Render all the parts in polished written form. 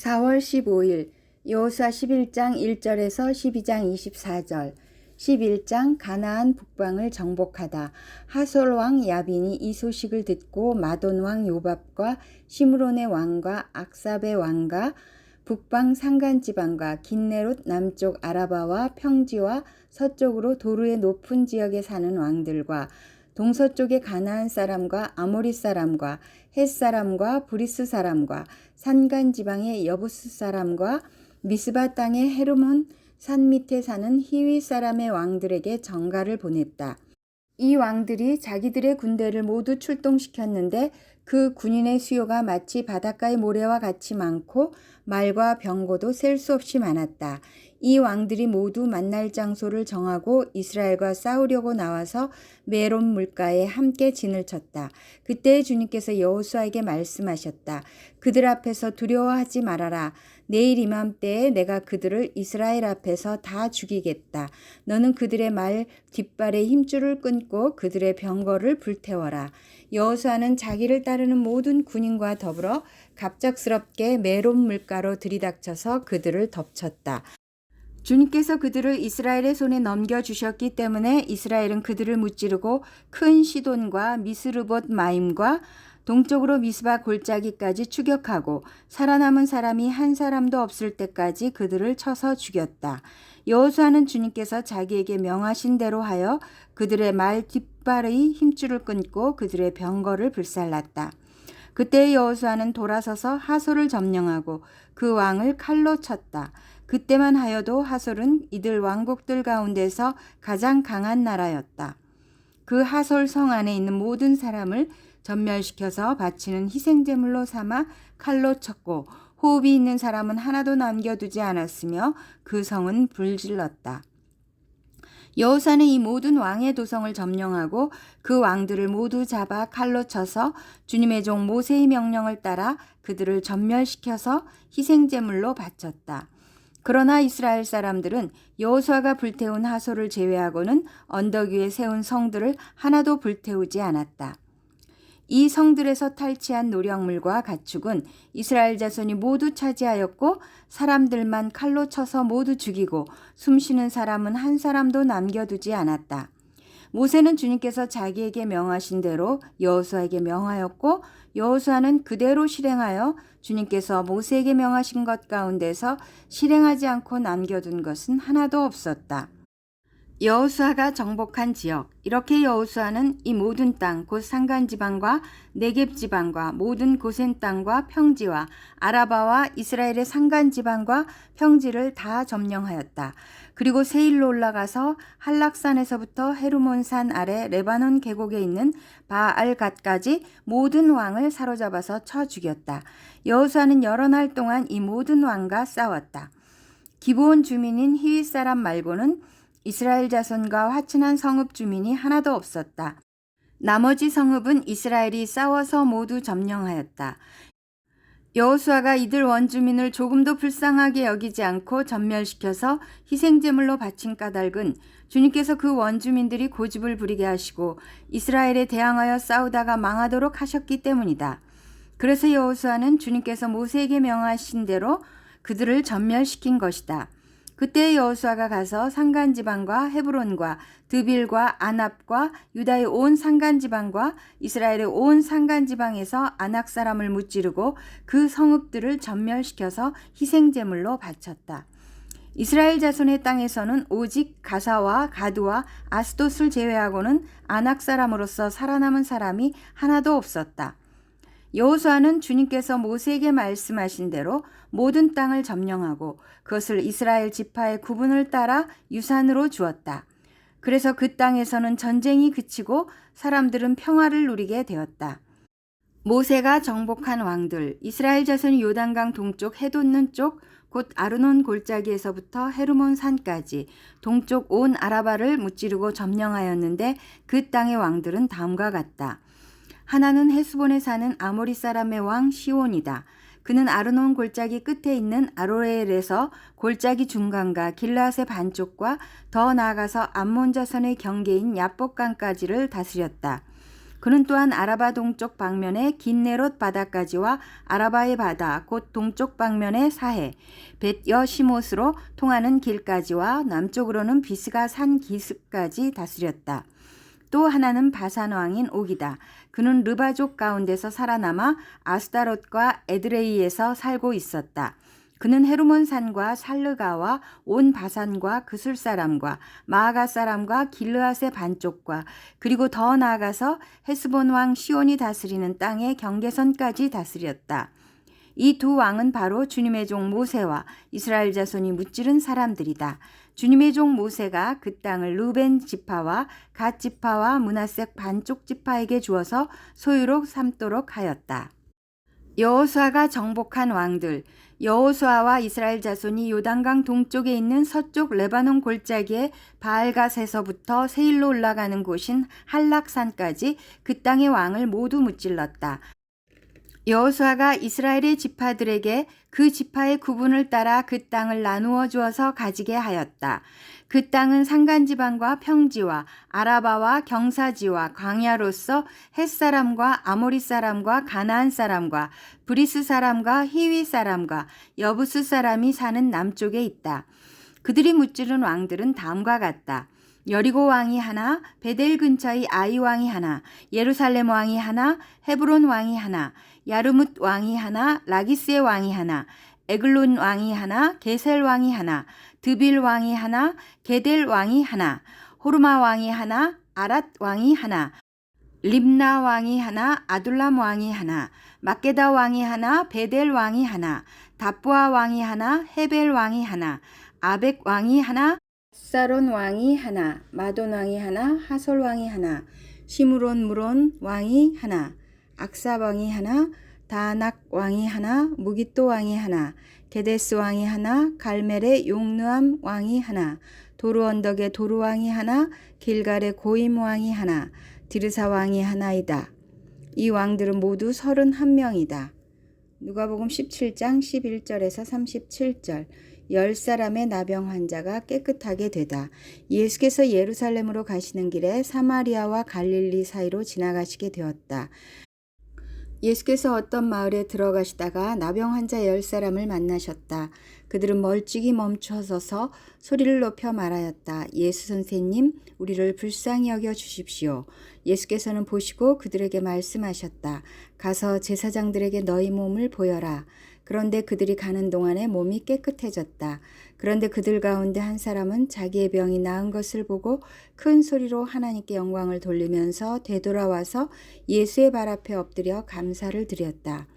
4월 15일 여호수아 11장 1절에서 12장 24절 11장 가나안 북방을 정복하다. 하솔 왕 야빈이 이 소식을 듣고 마돈 왕 요밥과 시므론의 왕과 악삽의 왕과 북방 산간지방과 긴네롯 남쪽 아라바와 평지와 서쪽으로 도르의 높은 지역에 사는 왕들과 동서쪽의 가나안 사람과 아모리 사람과 헷 사람과 브리스 사람과 산간 지방의 여부스 사람과 미스바 땅의 헤르몬 산 밑에 사는 히위 사람의 왕들에게 전가를 보냈다. 이 왕들이 자기들의 군대를 모두 출동시켰는데 그 군인의 수요가 마치 바닷가의 모래와 같이 많고 말과 병거도 셀 수 없이 많았다. 이 왕들이 모두 만날 장소를 정하고 이스라엘과 싸우려고 나와서 메론 물가에 함께 진을 쳤다. 그때 주님께서 여호수아에게 말씀하셨다. 그들 앞에서 두려워하지 말아라. 내일 이맘때에 내가 그들을 이스라엘 앞에서 다 죽이겠다. 너는 그들의 말 뒷발에 힘줄을 끊고 그들의 병거를 불태워라. 여호수아는 자기를 따르는 모든 군인과 더불어 갑작스럽게 메론 물가로 들이닥쳐서 그들을 덮쳤다. 주님께서 그들을 이스라엘의 손에 넘겨주셨기 때문에 이스라엘은 그들을 무찌르고 큰 시돈과 미스르봇 마임과 동쪽으로 미스바 골짜기까지 추격하고 살아남은 사람이 한 사람도 없을 때까지 그들을 쳐서 죽였다. 여호수아는 주님께서 자기에게 명하신 대로 하여 그들의 말 뒷발의 힘줄을 끊고 그들의 병거를 불살랐다. 그때 여호수아는 돌아서서 하솔을 점령하고 그 왕을 칼로 쳤다. 그때만 하여도 하솔은 이들 왕국들 가운데서 가장 강한 나라였다. 그 하솔 성 안에 있는 모든 사람을 전멸시켜서 바치는 희생제물로 삼아 칼로 쳤고 호흡이 있는 사람은 하나도 남겨두지 않았으며 그 성은 불질렀다. 여호수아는 이 모든 왕의 도성을 점령하고 그 왕들을 모두 잡아 칼로 쳐서 주님의 종 모세의 명령을 따라 그들을 전멸시켜서 희생제물로 바쳤다. 그러나 이스라엘 사람들은 여호수아가 불태운 하솔을 제외하고는 언덕 위에 세운 성들을 하나도 불태우지 않았다. 이 성들에서 탈취한 노력물과 가축은 이스라엘 자손이 모두 차지하였고 사람들만 칼로 쳐서 모두 죽이고 숨쉬는 사람은 한 사람도 남겨두지 않았다. 모세는 주님께서 자기에게 명하신 대로 여호수아에게 명하였고 여호수아는 그대로 실행하여 주님께서 모세에게 명하신 것 가운데서 실행하지 않고 남겨둔 것은 하나도 없었다. 여호수아가 정복한 지역. 이렇게 여호수아는 이 모든 땅, 곧 산간지방과 네겝지방과 모든 고센 땅과 평지와 아라바와 이스라엘의 산간지방과 평지를 다 점령하였다. 그리고 세일로 올라가서 한락산에서부터 헤르몬산 아래 레바논 계곡에 있는 바알갓까지 모든 왕을 사로잡아서 쳐 죽였다. 여호수아는 여러 날 동안 이 모든 왕과 싸웠다. 기브온 주민인 히윗 사람 말고는 이스라엘 자손과 화친한 성읍 주민이 하나도 없었다. 나머지 성읍은 이스라엘이 싸워서 모두 점령하였다. 여호수아가 이들 원주민을 조금도 불쌍하게 여기지 않고 전멸시켜서 희생제물로 바친 까닭은 주님께서 그 원주민들이 고집을 부리게 하시고 이스라엘에 대항하여 싸우다가 망하도록 하셨기 때문이다. 그래서 여호수아는 주님께서 모세에게 명하신 대로 그들을 전멸시킨 것이다. 그때 여호수아가 가서 산간지방과 헤브론과 드빌과 아납과 유다의 온 산간지방과 이스라엘의 온 산간지방에서 아낙 사람을 무찌르고 그 성읍들을 전멸시켜서 희생제물로 바쳤다. 이스라엘 자손의 땅에서는 오직 가사와 가드와 아스돗을 제외하고는 아낙 사람으로서 살아남은 사람이 하나도 없었다. 여호수아는 주님께서 모세에게 말씀하신 대로 모든 땅을 점령하고 그것을 이스라엘 지파의 구분을 따라 유산으로 주었다. 그래서 그 땅에서는 전쟁이 그치고 사람들은 평화를 누리게 되었다. 모세가 정복한 왕들, 이스라엘 자손이 요단강 동쪽 해돋는 쪽, 곧 아르논 골짜기에서부터 헤르몬 산까지 동쪽 온 아라바를 무찌르고 점령하였는데 그 땅의 왕들은 다음과 같다. 하나는 헤스본에 사는 아모리 사람의 왕 시온이다. 그는 아르논 골짜기 끝에 있는 아로엘에서 골짜기 중간과 길라앗의 반쪽과 더 나아가서 암몬 자손의 경계인 야복강까지를 다스렸다. 그는 또한 아라바 동쪽 방면의 긴네롯 바다까지와 아라바의 바다 곧 동쪽 방면의 사해 벳 여시못으로 통하는 길까지와 남쪽으로는 비스가 산 기슭까지 다스렸다. 또 하나는 바산 왕인 옥이다. 그는 르바족 가운데서 살아남아 아스다롯과 에드레이에서 살고 있었다. 그는 헤르몬 산과 살르가와 온 바산과 그술 사람과 마아가 사람과 길르앗의 반쪽과 그리고 더 나아가서 헤스본 왕 시온이 다스리는 땅의 경계선까지 다스렸다. 이 두 왕은 바로 주님의 종 모세와 이스라엘 자손이 무찌른 사람들이다. 주님의 종 모세가 그 땅을 르벤 지파와 갓 지파와 므낫색 반쪽 지파에게 주어서 소유로 삼도록 하였다. 여호수아가 정복한 왕들. 여호수아와 이스라엘 자손이 요단강 동쪽에 있는 서쪽 레바논 골짜기의 바알갓에서부터 세일로 올라가는 곳인 할락산까지 그 땅의 왕을 모두 무찔렀다. 여호수아가 이스라엘의 지파들에게 그 지파의 구분을 따라 그 땅을 나누어 주어서 가지게 하였다. 그 땅은 산간지방과 평지와 아라바와 경사지와 광야로서 헷사람과 아모리 사람과 가나안 사람과 브리스 사람과 히위 사람과 여부스 사람이 사는 남쪽에 있다. 그들이 무찌른 왕들은 다음과 같다. 여리고 왕이 하나, 베델 근처의 아이 왕이 하나, 예루살렘 왕이 하나, 헤브론 왕이 하나, 야르뭇 왕이 하나, 라기스의 왕이 하나, 에글론 왕이 하나, 게셀 왕이 하나, 드빌 왕이 하나, 게델 왕이 하나, 호르마 왕이 하나, 아랏 왕이 하나, 림나 왕이 하나, 아둘람 왕이 하나, 막게다 왕이 하나, 베델 왕이 하나, 다부아 왕이 하나, 헤벨 왕이 하나, 아벡 왕이 하나, 사론 왕이 하나, 마돈 왕이 하나, 하솔 왕이 하나, 시므론 무론 왕이 하나, 악사 왕이 하나, 다낙 왕이 하나, 무기또 왕이 하나, 게데스 왕이 하나, 갈멜의 용르암 왕이 하나, 도루 언덕의 도루 왕이 하나, 길갈의 고임 왕이 하나, 디르사 왕이 하나이다. 이 왕들은 모두 31명이다. 누가복음 17장 11절에서 37절. 10사람의 나병 환자가 깨끗하게 되다. 예수께서 예루살렘으로 가시는 길에 사마리아와 갈릴리 사이로 지나가시게 되었다. 예수께서 어떤 마을에 들어가시다가 나병 환자 10사람을 만나셨다. 그들은 멀찍이 멈춰서서 소리를 높여 말하였다. 예수 선생님, 우리를 불쌍히 여겨 주십시오. 예수께서는 보시고 그들에게 말씀하셨다. 가서 제사장들에게 너희 몸을 보여라. 그런데 그들이 가는 동안에 몸이 깨끗해졌다. 그런데 그들 가운데 한 사람은 자기의 병이 나은 것을 보고 큰 소리로 하나님께 영광을 돌리면서 되돌아와서 예수의 발 앞에 엎드려 감사를 드렸다.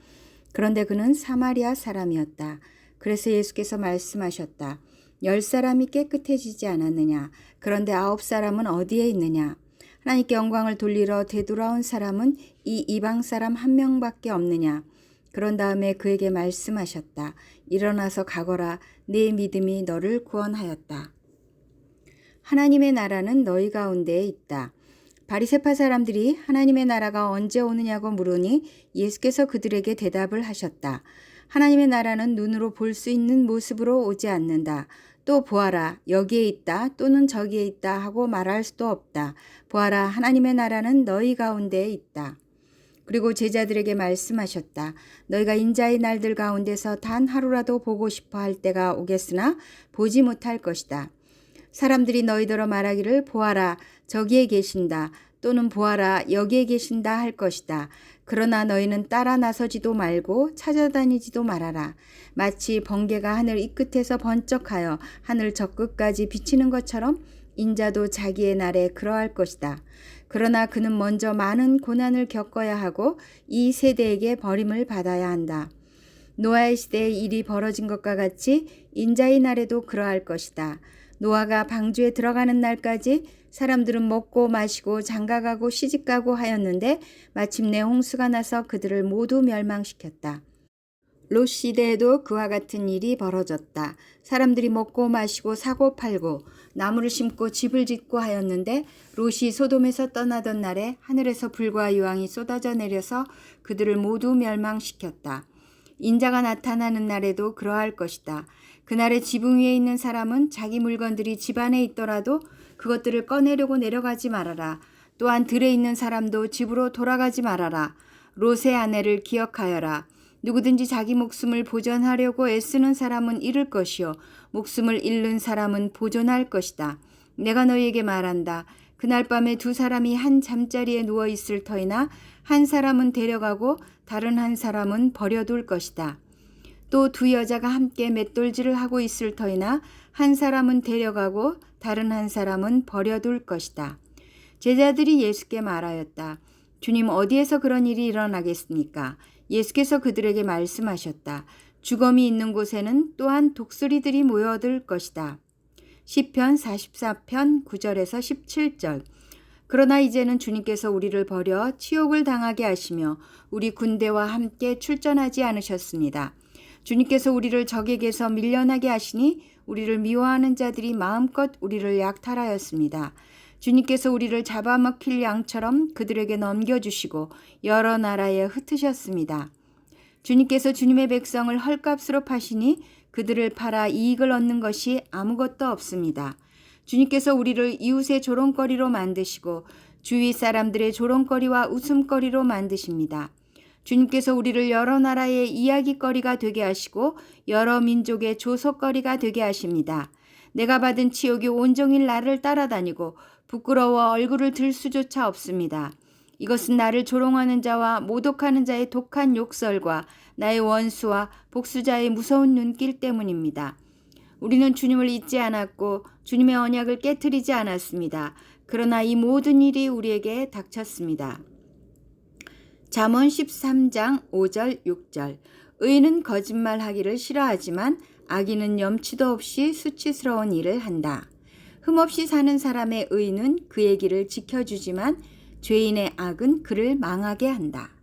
그런데 그는 사마리아 사람이었다. 그래서 예수께서 말씀하셨다. 10사람이 깨끗해지지 않았느냐? 그런데 9사람은 어디에 있느냐? 하나님께 영광을 돌리러 되돌아온 사람은 이 이방 사람 한 명밖에 없느냐? 그런 다음에 그에게 말씀하셨다. 일어나서 가거라. 네 믿음이 너를 구원하였다. 하나님의 나라는 너희 가운데에 있다. 바리새파 사람들이 하나님의 나라가 언제 오느냐고 물으니 예수께서 그들에게 대답을 하셨다. 하나님의 나라는 눈으로 볼 수 있는 모습으로 오지 않는다. 또 보아라, 여기에 있다 또는 저기에 있다 하고 말할 수도 없다. 보아라, 하나님의 나라는 너희 가운데에 있다. 그리고 제자들에게 말씀하셨다. 너희가 인자의 날들 가운데서 단 하루라도 보고 싶어 할 때가 오겠으나 보지 못할 것이다. 사람들이 너희더러 말하기를 보아라, 저기에 계신다 또는 보아라, 여기에 계신다 할 것이다. 그러나 너희는 따라 나서지도 말고 찾아다니지도 말아라. 마치 번개가 하늘 이 끝에서 번쩍하여 하늘 저 끝까지 비치는 것처럼 인자도 자기의 날에 그러할 것이다. 그러나 그는 먼저 많은 고난을 겪어야 하고 이 세대에게 버림을 받아야 한다. 노아의 시대에 일이 벌어진 것과 같이 인자의 날에도 그러할 것이다. 노아가 방주에 들어가는 날까지 사람들은 먹고 마시고 장가가고 시집가고 하였는데 마침내 홍수가 나서 그들을 모두 멸망시켰다. 롯 시대에도 그와 같은 일이 벌어졌다. 사람들이 먹고 마시고 사고 팔고 나무를 심고 집을 짓고 하였는데 롯이 소돔에서 떠나던 날에 하늘에서 불과 유황이 쏟아져 내려서 그들을 모두 멸망시켰다. 인자가 나타나는 날에도 그러할 것이다. 그날에 지붕 위에 있는 사람은 자기 물건들이 집 안에 있더라도 그것들을 꺼내려고 내려가지 말아라. 또한 들에 있는 사람도 집으로 돌아가지 말아라. 롯의 아내를 기억하여라. 누구든지 자기 목숨을 보존하려고 애쓰는 사람은 잃을 것이요 목숨을 잃는 사람은 보존할 것이다. 내가 너희에게 말한다. 그날 밤에 두 사람이 한 잠자리에 누워 있을 터이나 한 사람은 데려가고 다른 한 사람은 버려둘 것이다. 또 두 여자가 함께 맷돌질을 하고 있을 터이나 한 사람은 데려가고 다른 한 사람은 버려둘 것이다. 제자들이 예수께 말하였다. 주님, 어디에서 그런 일이 일어나겠습니까? 예수께서 그들에게 말씀하셨다. 주검이 있는 곳에는 또한 독수리들이 모여들 것이다. 시편 44편 9절에서 17절. 그러나 이제는 주님께서 우리를 버려 치욕을 당하게 하시며 우리 군대와 함께 출전하지 않으셨습니다. 주님께서 우리를 적에게서 밀려나게 하시니 우리를 미워하는 자들이 마음껏 우리를 약탈하였습니다. 주님께서 우리를 잡아먹힐 양처럼 그들에게 넘겨주시고 여러 나라에 흩으셨습니다. 주님께서 주님의 백성을 헐값으로 파시니 그들을 팔아 이익을 얻는 것이 아무것도 없습니다. 주님께서 우리를 이웃의 조롱거리로 만드시고 주위 사람들의 조롱거리와 웃음거리로 만드십니다. 주님께서 우리를 여러 나라의 이야기거리가 되게 하시고 여러 민족의 조소거리가 되게 하십니다. 내가 받은 치욕이 온종일 나를 따라다니고 부끄러워 얼굴을 들 수조차 없습니다. 이것은 나를 조롱하는 자와 모독하는 자의 독한 욕설과 나의 원수와 복수자의 무서운 눈길 때문입니다. 우리는 주님을 잊지 않았고 주님의 언약을 깨트리지 않았습니다. 그러나 이 모든 일이 우리에게 닥쳤습니다. 잠언 13장 5절 6절. 의인은 거짓말하기를 싫어하지만 악인은 염치도 없이 수치스러운 일을 한다. 흠없이 사는 사람의 의는 그의 길을 지켜주지만 죄인의 악은 그를 망하게 한다.